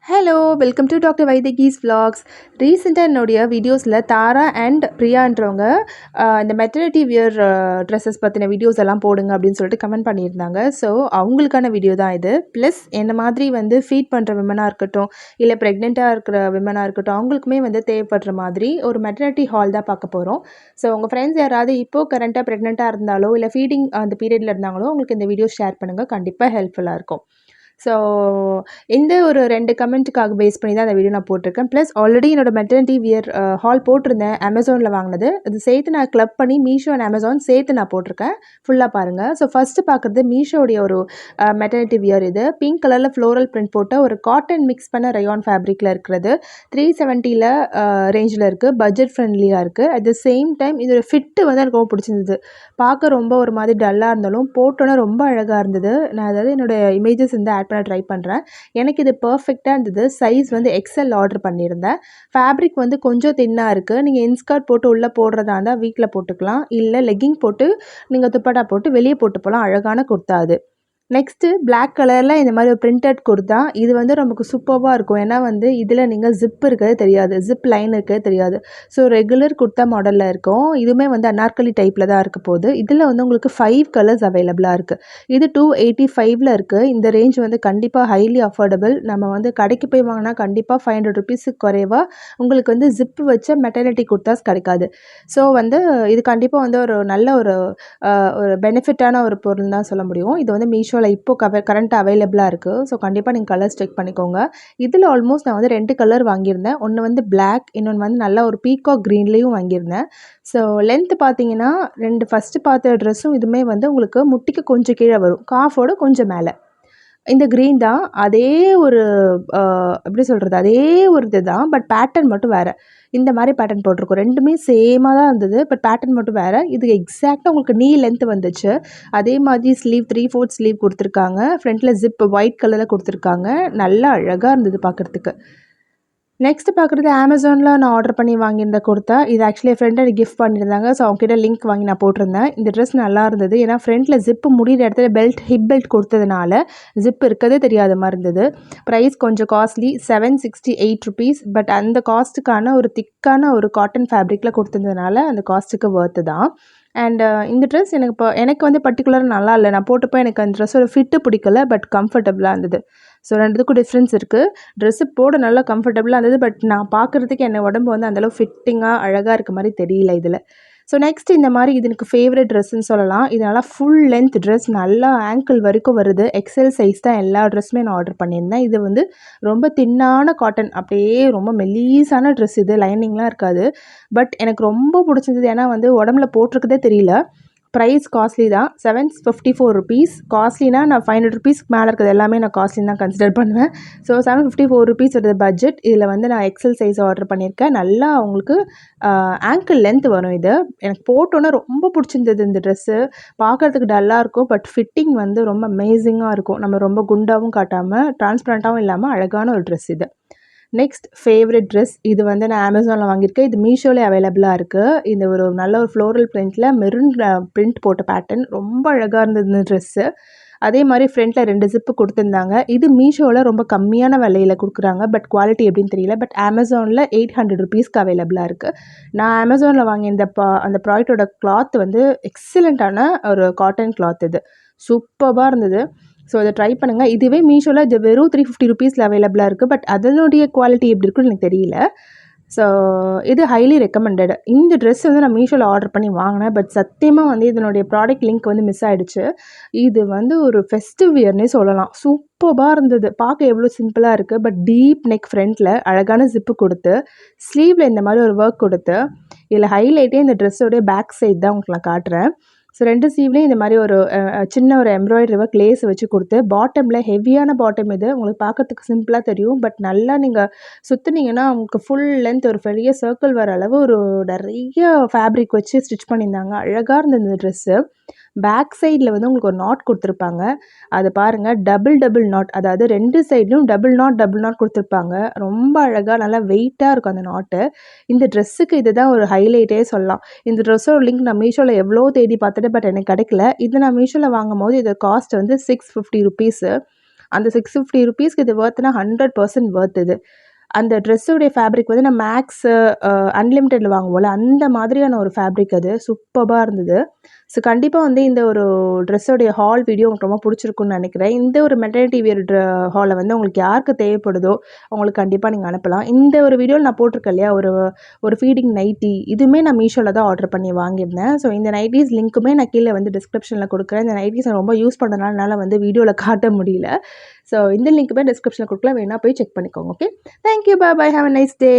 Hello welcome to doctor Vaidehi's vlogs. ரீசெண்டாக என்னுடைய வீடியோஸில் தாரா அண்ட் பிரியான்றவங்க இந்த மெட்டர்னிட்டி வியர் ட்ரெஸ்ஸஸ் பற்றின வீடியோஸ் எல்லாம் போடுங்க அப்படின்னு சொல்லிட்டு கமெண்ட் பண்ணியிருந்தாங்க. ஸோ அவங்களுக்கான வீடியோ தான் இது. ப்ளஸ் என்ன மாதிரி ஃபீட் பண்ணுற விமனாக இருக்கட்டும், இல்லை ப்ரெக்னெண்ட்டாக இருக்கிற விமனாக இருக்கட்டும், அவங்களுக்குமே தேவைப்படுற மாதிரி ஒரு மெட்டர்னிட்டி ஹால் தான் பார்க்க போகிறோம். ஸோ உங்கள் ஃப்ரெண்ட்ஸ் யாராவது இப்போது கரண்ட்டாக ப்ரெக்னெண்ட்டாக இருந்தாலோ இல்லை ஃபீடிங் அந்த பீரியடில் இருந்தாங்களோ உங்களுக்கு இந்த வீடியோ ஷேர் பண்ணுங்கள், கண்டிப்பாக ஹெல்ப்ஃபுல்லாக இருக்கும். ஸோ இந்த ஒரு 2 கமெண்ட்டுக்காக பேஸ் பண்ணி தான் அந்த வீடியோ நான் போட்டிருக்கேன். ப்ளஸ் ஆல்ரெடி என்னோடய மெட்டர்னிட்டி வியர் ஹால் போட்டிருந்தேன் அமேசானில் வாங்கினது. அது சேர்த்து நான் கிளப் பண்ணி மீஷோ அண்ட் அமேசான் சேர்த்து நான் போட்டிருக்கேன். ஃபுல்லாக பாருங்கள். ஸோ ஃபஸ்ட்டு பார்க்குறது மீஷோடைய ஒரு மெட்டர்னிட்டி வியர். இது பிங்க் கலரில் ஃப்ளோரல் பிரிண்ட் போட்ட ஒரு காட்டன் மிக்ஸ் பண்ண ரயான் ஃபேப்ரிக்கில் இருக்கிறது. 370 ரேஞ்சில் இருக்குது. பட்ஜெட் ஃப்ரெண்ட்லியாக இருக்குது. அட் த சேம் டைம் இதோட ஃபிட்டு எனக்கு ரொம்ப பிடிச்சிருந்தது. பார்க்க ரொம்ப ஒரு மாதிரி டல்லாக இருந்தாலும் போட்டோன்னே ரொம்ப அழகாக இருந்தது. நான் அதாவது என்னோடய இமேஜஸ் ஆட் பண்ண ட்ரை பண்ணுறேன். எனக்கு இது பர்ஃபெக்டாக இருந்தது. சைஸ் எக்ஸ்எல் ஆர்டர் பண்ணியிருந்தேன். ஃபேப்ரிக் கொஞ்சம் தின்னாக இருக்குது. நீங்கள் இன்ஸ்கர்ட் போட்டு உள்ளே போடுறதா இருந்தால் வீட்டில் போட்டுக்கலாம், இல்லை லெக்கிங் போட்டு நீங்கள் துப்பட்டா போட்டு வெளியே போட்டு போகலாம். அழகான குர்த்தா அது. நெக்ஸ்ட்டு பிளாக் கலரில் இந்த மாதிரி ஒரு பிரிண்டட் குர்தா. இது நமக்கு சூப்பராக இருக்கும். ஏன்னா இதில் நீங்கள் ஜிப் இருக்கிறது தெரியாது, ஜிப் லைன் இருக்கிறது தெரியாது. ஸோ ரெகுலர் குர்தா மாடலில் இருக்கும். இதுவுமே அனார்கலி டைப்பில் தான் இருக்க போகுது. இதில் உங்களுக்கு 5 கலர்ஸ் அவைலபிளாக இருக்குது. இது 285 இருக்குது. இந்த ரேஞ்ச் கண்டிப்பாக ஹைலி அஃபோர்டபுள். நம்ம கடைக்கு போய் வாங்கினா கண்டிப்பாக 500 ருபீஸுக்கு குறைவாக உங்களுக்கு ஜிப்பு வச்ச மெட்டர்னிட்டி குர்தாஸ் கிடைக்காது. ஸோ இது கண்டிப்பாக ஒரு நல்ல ஒரு பெனிஃபிட்டான ஒரு பொருள் தான் சொல்ல முடியும். இது மீஷோ இப்போ கரண்ட் அவைலபிளாக இருக்குது. ஸோ கண்டிப்பாக நீங்கள் கலர்ஸ் செக் பண்ணிக்கோங்க. இதில் ஆல்மோஸ்ட் நான் 2 கலர் வாங்கியிருந்தேன். ஒன்று பிளாக், இன்னொன்று நல்லா ஒரு பீகாக் க்ரீன்லேயும் வாங்கியிருந்தேன். ஸோ லென்த் பார்த்தீங்கன்னா ஃபஸ்ட்டு பார்த்த ட்ரெஸ்ஸும் இதுவுமே உங்களுக்கு முட்டிக்கு கொஞ்சம் கீழே வரும், காஃபோட கொஞ்சம் மேலே. இந்த க்ரீன் தான். அதே ஒரு எப்படி சொல்கிறது, அதே ஒரு இது தான். பட் பேட்டர்ன் மட்டும் வேறு. இந்த மாதிரி பேட்டர்ன் போட்டிருக்கோம். ரெண்டுமே சேமாக தான் இருந்தது. பட் பேட்டர்ன் மட்டும் வேறு. இது எக்ஸாக்டாக உங்களுக்கு நீ லென்த் வந்துச்சு. அதே மாதிரி ஸ்லீவ் 3/4 ஸ்லீவ் கொடுத்துருக்காங்க. ஃப்ரண்ட்டில் ஜிப் ஒயிட் கலரில் கொடுத்துருக்காங்க. நல்லா அழகாக இருந்தது பார்க்குறதுக்கு. நெக்ஸ்ட்டு பார்க்குறது அமேசானில் நான் ஆர்டர் பண்ணி வாங்கியிருந்த குர்த்தா. இது ஆக்சுவலி என் ஃப்ரெண்ட் எனக்கு கிஃப்ட் பண்ணியிருந்தாங்க. ஸோ அவங்ககிட்ட லிங்க் வாங்கி நான் போட்டிருந்தேன். இந்த ட்ரெஸ் நல்லா இருந்தது. ஏன்னா ஃப்ரண்ட்டில் ஜிப்பு முடிகிற இடத்துல ஹிப் பெல்ட் கொடுத்ததுனால ஜிப் இருக்கதே தெரியாத மாதிரி இருந்தது. ப்ரைஸ் கொஞ்சம் காஸ்ட்லி, 768 ருபீஸ். பட் அந்த காஸ்ட்டுக்கான ஒரு திக்கான ஒரு காட்டன் ஃபேப்ரிக்கில் கொடுத்துருந்ததுனால அந்த காஸ்ட்டுக்கு ஒர்த்து தான். அண்ட் இந்த ட்ரெஸ் எனக்கு பர்டிகுலராக நல்லா இல்லை. நான் போட்டப்போ எனக்கு அந்த ட்ரெஸ்ஸோட ஃபிட்டு பிடிக்கல. பட் கம்ஃபர்டபுளாக இருந்தது. ஸோ ரெண்டுத்துக்கும் டிஃப்ரென்ஸ் இருக்குது. ட்ரெஸ்ஸு போட நல்லா கம்ஃபர்டபுளாக இருந்தது. பட் நான் பார்க்குறதுக்கு என் உடம்பு அந்தளவு ஃபிட்டிங்காக அழகாக இருக்க மாதிரி தெரியல இதில். ஸோ நெக்ஸ்ட் இந்த மாதிரி இது எனக்கு ஃபேவரட் ட்ரெஸ்ஸுன்னு சொல்லலாம். இது நல்லா ஃபுல் லென்த் ட்ரெஸ், நல்லா ஆங்கிள் வரைக்கும் வருது. எக்ஸல் சைஸ் தான் எல்லா ட்ரெஸ்ஸுமே நான் ஆர்டர் பண்ணியிருந்தேன். இது ரொம்ப தின்னான காட்டன், அப்படியே ரொம்ப மெலீஸான ட்ரெஸ். இது லைனிங்லாம் இருக்காது. பட் எனக்கு ரொம்ப பிடிச்சிருந்தது. ஏன்னா உடம்புல போட்டிருக்கதே தெரியல. ப்ரைஸ் காஸ்ட்லி தான், 754 ருபீஸ். காஸ்ட்லினா நான் 500 ருபீஸ்க்கு மேலே இருக்கிறது எல்லாமே நான் காஸ்ட்லின்னு தான் கன்சிடர் பண்ணுவேன். ஸோ 754 ருபீஸ் வருது பட்ஜெட். இதில் நான் எக்ஸல் சைஸ் ஆர்டர் பண்ணியிருக்கேன். நல்லா உங்களுக்கு ஆங்கிள் லென்த் வரும். இது எனக்கு போட்டோன்னே ரொம்ப பிடிச்சிருந்தது. இந்த ட்ரெஸ்ஸு பார்க்குறதுக்கு டல்லாக இருக்கும். பட் ஃபிட்டிங் ரொம்ப அமேசிங்காக இருக்கும். நம்ம ரொம்ப குண்டாகவும் காட்டாமல் டிரான்ஸ்பரண்ட்டாகவும் இல்லாமல் அழகான ஒரு ட்ரெஸ் இது. Next favourite dress. இது நான் அமேசானில் வாங்கியிருக்கேன். இது மீஷோவில் அவைலபிளாக இருக்குது. இந்த ஒரு நல்ல ஒரு ஃப்ளோரல் பிரிண்ட்டில் மெரூன் பிரிண்ட் போட்ட பேட்டர்ன் ரொம்ப அழகாக இருந்தது இந்த ட்ரெஸ்ஸு. அதே மாதிரி ஃப்ரண்ட்டில் 2 ஜிப்பு கொடுத்துருந்தாங்க. இது மீஷோவில் ரொம்ப கம்மியான விலையில் கொடுக்குறாங்க. பட் குவாலிட்டி எப்படின்னு தெரியல. பட் அமேசானில் 800 ருபீஸ்க்கு அவைலபிளாக இருக்குது. நான் அமேசானில் வாங்கிய அந்த ப்ராடக்டோட கிளாத் எக்ஸலண்ட்டான ஒரு காட்டன் கிளாத். இது சூப்பராக இருந்தது. ஸோ அதை ட்ரை பண்ணுங்கள். இதுவே மீஷோவில் இது வெறும் 350 ருபீஸில் அவைலபிளாக இருக்குது. பட் அதனுடைய குவாலிட்டி எப்படி இருக்குன்னு எனக்கு தெரியல. ஸோ இது ஹைலி ரெக்கமெண்டட். இந்த ட்ரெஸ் நான் மீஷோவில் ஆர்டர் பண்ணி வாங்கினேன். பட் சத்தியமாக இதனுடைய ப்ராடக்ட் லிங்க் மிஸ் ஆகிடுச்சு. இது ஒரு ஃபெஸ்டிவ் வியர்னே சொல்லலாம். சூப்பராக இருந்தது. பார்க்க எவ்வளோ சிம்பிளாக இருக்குது. பட் டீப் நெக் ஃப்ரண்ட்டில் அழகான ஜிப்பு கொடுத்து, ஸ்லீவில் இந்த மாதிரி ஒரு ஒர்க் கொடுத்து, இதில் ஹைலைட்டே இந்த ட்ரெஸ்ஸோடைய பேக் சைட் தான் உங்களுக்கு நான் காட்டுறேன். ஸோ 2 ஸ்லீவ்லேயும் இந்த மாதிரி ஒரு சின்ன ஒரு எம்ப்ராய்டரி ஒர்க் லேஸ் வச்சு கொடுத்து, பாட்டமில் ஹெவியான பாட்டம். இது உங்களுக்கு பார்க்கறதுக்கு சிம்பிளாக தெரியும். பட் நல்லா நீங்கள் சுற்றுனீங்கன்னா உங்களுக்கு ஃபுல் லென்த் ஒரு பெரிய சர்க்கிள் வர அளவு ஒரு நிறைய ஃபேப்ரிக் வச்சு ஸ்டிச் பண்ணியிருந்தாங்க. அழகாக இருந்தது இந்த ட்ரெஸ்ஸு. பேக் சைடில் உங்களுக்கு ஒரு நாட் கொடுத்துருப்பாங்க. அது பாருங்கள், டபுள் நாட். அதாவது 2 சைட்லையும் டபுள் நாட் கொடுத்துருப்பாங்க. ரொம்ப அழகாக நல்லா வெயிட்டாக இருக்கும் அந்த நாட்டு. இந்த ட்ரெஸ்ஸுக்கு இதுதான் ஒரு ஹைலைட்டே சொல்லலாம். இந்த ட்ரெஸ்ஸோட லிங்க் நான் மீஷோவில் எவ்வளோ தேடி பார்த்துட்டு பட் எனக்கு கிடைக்கல. இது நான் மீஷோவில் வாங்கும் போது இது காஸ்ட் 650 ருபீஸு. அந்த ₹650க்கு இது வொர்த்னா 100% வொர்த் இது. அந்த ட்ரெஸ்ஸோடைய ஃபேப்ரிக் வந்து நம்ம மேக்ஸு அன்லிமிட்டெட்ல வாங்குவோம்ல, அந்த மாதிரியான ஒரு ஃபேப்ரிக் அது. சூப்பர்பா இருந்தது. ஸோ கண்டிப்பா வந்து இந்த ஒரு ட்ரெஸ்ஸோடைய ஹால் வீடியோ உங்களுக்கு ரொம்ப புடிச்சிருக்கும்னு நெனைக்கிறேன். இந்த ஒரு மெட்டர்னிட்டி வியர் ஹால வந்து உங்களுக்கு யாருக்கு தேவைப்படுதோ, அவங்களுக்கு கண்டிப்பா நீங்க அனுப்பலாம். இந்த ஒரு வீடியோல நான் போட்டிருக்கேன் இல்லையா, ஒரு ஃபீடிங் நைட்டி. இதுவுமே நான் மீஷோல தான் ஆர்டர் பண்ணி வாங்கியிருந்தேன். ஸோ இந்த நைட்டீஸ் லிங்க்குமே நான் கீழ வந்து டிஸ்கிரிப்ஷன்ல குடுக்குறேன். இந்த நைட்டீஸ் நான் ரொம்ப யூஸ் பண்ணனால என்னால வந்து வீடியோல காட்ட முடியல. ஸோ இந்த லிங்க்குமே டிஸ்கிரிப்ஷன்ல குடுக்கலாம். வேணா போய் செக் பண்ணிக்கோங்க. Okay. Thank you. Bye bye. Have a nice day.